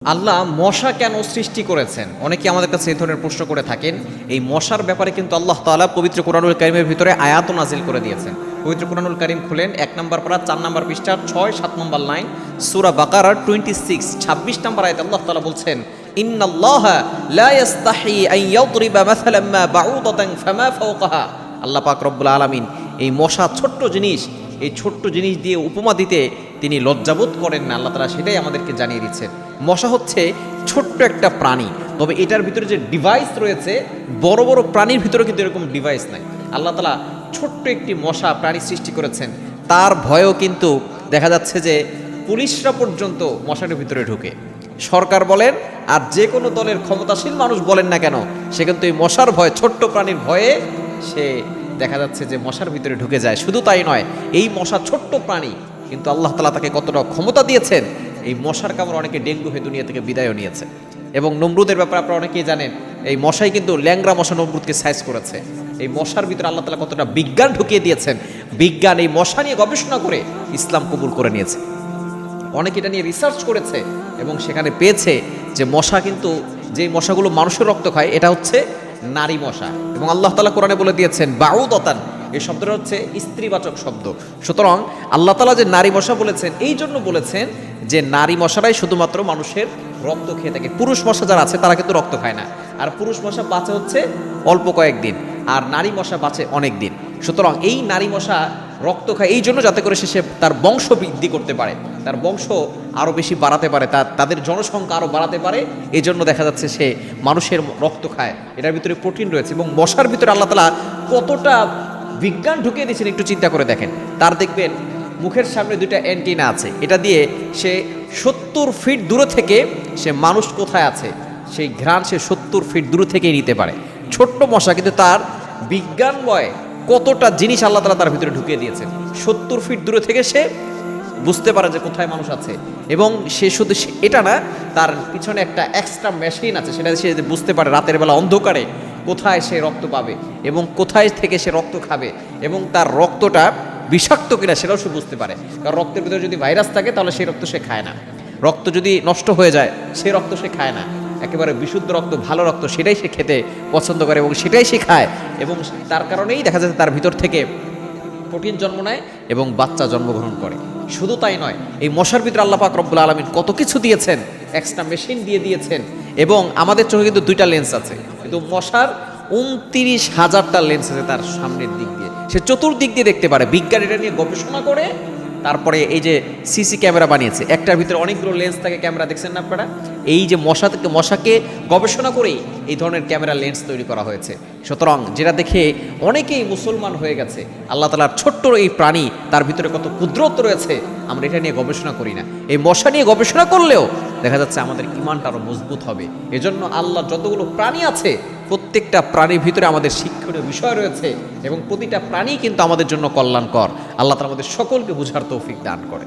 আল্লাহ মশা কেন সৃষ্টি করেছেন? অনেকে আমাদের কাছে এই ধরনের প্রশ্ন করে থাকেন। এই মশার ব্যাপারে কিন্তু আল্লাহ তাআলা পবিত্র কোরআনুল কারীমের ভিতরে আয়াতও নাজিল করে দিয়েছেন। পবিত্র কোরআনুল কারীম খুলেন ১ নম্বর পারা ৪ নম্বর পৃষ্ঠা ৬-৭ নম্বর লাইন, সূরা বাকারার 26 নম্বর আয়াতে আল্লাহ তাআলা বলছেন, ইন্নাল্লাহা লা ইস্তাহি আন ইয়াদরিবা মাসালাম মা বাউদাতান ফামা ফাওকাহা। আল্লাহ পাক রব্বুল আলামিন এই মশা ছোট্ট জিনিস, এই ছোট্ট জিনিস দিয়ে উপমা দিতে তিনি লজ্জাবোধ করেন না। আল্লাহ তাআলা সেটাই আমাদেরকে জানিয়ে দিচ্ছেন। মশা হচ্ছে ছোট্ট একটা প্রাণী, তবে এটার ভিতরে যে ডিভাইস রয়েছে, বড় বড় প্রাণীর ভিতরে কিন্তু এরকম ডিভাইস নাই। আল্লাহ তাআলা ছোট্ট একটি মশা প্রাণী সৃষ্টি করেছেন, তার ভয়েও কিন্তু দেখা যাচ্ছে যে পুলিশরা পর্যন্ত মশার ভিতরে ঢুকে। সরকার বলেন আর যে কোনো দলের ক্ষমতাশীল মানুষ বলেন না কেন, সে কিন্তু এই মশার ভয়, ছোট্ট প্রাণীর ভয়ে সে দেখা যাচ্ছে যে মশার ভিতরে ঢুকে যায়। শুধু তাই নয়, এই মশা ছোট্ট প্রাণী, কিন্তু আল্লাহ তাআলা তাকে কতটা ক্ষমতা দিয়েছেন। এই মশার কামড় অনেকে ডেঙ্গু হয়ে দুনিয়া থেকে বিদায়ও নিয়েছে। এবং নমরুদের ব্যাপারে আপনারা অনেকেই জানেন, এই মশাই কিন্তু ল্যাংরা মশা নমরুদকে সাইজ করেছে। এই মশার ভিতরে আল্লাহ তাআলা কতটা বিজ্ঞান ঢুকিয়ে দিয়েছেন। বিজ্ঞান এই মশা নিয়ে গবেষণা করে ইসলাম কবুল করে নিয়েছে। অনেকে এটা নিয়ে রিসার্চ করেছে এবং সেখানে পেয়েছে যে মশা কিন্তু, যে মশাগুলো মানুষের রক্ত খায়, এটা হচ্ছে নারী মশা। এবং আল্লাহ তাআলা কোরআনে বলে দিয়েছেন বাউদাতান, এই শব্দটা হচ্ছে স্ত্রীবাচক শব্দ। সুতরাং আল্লাহ তাআলা যে নারী মশা বলেছেন, এই জন্য বলেছেন যে নারী মশারাই শুধুমাত্র মানুষের রক্ত খেয়ে থাকে। পুরুষ মশা যারা আছে তারা কিন্তু রক্ত খায় না। আর পুরুষ মশা বাঁচে হচ্ছে অল্প কয়েকদিন, আর নারী মশা বাঁচে অনেক দিন। সুতরাং এই নারী মশা রক্ত খায় এই জন্য, যাতে করে সে তার বংশ বৃদ্ধি করতে পারে, তার বংশ আরও বেশি বাড়াতে পারে, তাদের জনসংখ্যা আরও বাড়াতে পারে। এই জন্য দেখা যাচ্ছে সে মানুষের রক্ত খায়। এটার ভিতরে প্রোটিন রয়েছে। এবং মশার ভিতরে আল্লাহ তাআলা কতটা বিজ্ঞান ঢুকিয়ে দিয়েছেন একটু চিন্তা করে দেখেন। তার দেখবেন মুখের সামনে দুইটা অ্যান্টিনা আছে, এটা দিয়ে সে ৭০ ফিট দূরে থেকে সে মানুষ কোথায় আছে সেই ঘ্রাণ সে ৭০ ফিট দূরে থেকেই নিতে পারে। ছোট্ট মশা, কিন্তু তার বিজ্ঞানময় কতটা জিনিস আল্লাহ তাআলা তার ভিতরে ঢুকিয়ে দিয়েছেন। ৭০ ফিট দূরে থেকে সে বুঝতে পারে যে কোথায় মানুষ আছে। এবং সে শুধু এটা না, তার পিছনে একটা এক্সট্রা মেশিন আছে, সেটা সে বুঝতে পারে রাতের বেলা অন্ধকারে কোথায় সে রক্ত পাবে এবং কোথায় থেকে সে রক্ত খাবে, এবং তার রক্তটা বিষাক্ত কিনা সেটাও সে বুঝতে পারে। কারণ রক্তের ভিতরে যদি ভাইরাস থাকে তাহলে সেই রক্ত সে খায় না। রক্ত যদি নষ্ট হয়ে যায় সেই রক্ত সে খায় না। একেবারে বিশুদ্ধ রক্ত, ভালো রক্ত, সেটাই সে খেতে পছন্দ করে এবং সেটাই সে খায়। এবং তার কারণেই দেখা যাচ্ছে তার ভিতর থেকে প্রোটিন জন্ম নেয় এবং বাচ্চা জন্মগ্রহণ করে। শুধু তাই নয়, এই মশার ভিতরে আল্লাহ পাক রব্বুল আলামিন কত কিছু দিয়েছেন, এক্সট্রা মেশিন দিয়ে দিয়েছেন। এবং আমাদের চোখে কিন্তু দুইটা লেন্স আছে, কিন্তু মশার ২৯,০০০টা লেন্স আছে তার সামনের দিক দিয়ে। সে চতুর্দিক দিয়ে দেখতে পারে। বিজ্ঞান এটা নিয়ে গবেষণা করে তারপরে এই যে সিসি ক্যামেরা বানিয়েছে, একটার ভিতরে অনেকগুলো লেন্স থাকে, ক্যামেরা দেখছেন না আপনারা? এই যে মশাকে গবেষণা করেই এই ধরনের ক্যামেরা লেন্স তৈরি করা হয়েছে। সুতরাং যেটা দেখে অনেকেই মুসলমান হয়ে গেছে। আল্লাহ তাআলার ছোট্ট এই প্রাণী, তার ভিতরে কত কুদরত রয়েছে, আমরা এটা নিয়ে গবেষণা করি না। এই মশা নিয়ে গবেষণা করলেও দেখা যাচ্ছে আমাদের ঈমানটা আরও মজবুত হবে। এজন্য আল্লাহ যতগুলো প্রাণী আছে, প্রত্যেকটা প্রাণীর ভিতরে আমাদের শিক্ষণীয় বিষয় রয়েছে এবং প্রতিটা প্রাণী কিন্তু আমাদের জন্য কল্যাণকর। আল্লাহ তাআলা আমাদের সকলকে বুঝার তৌফিক দান করে।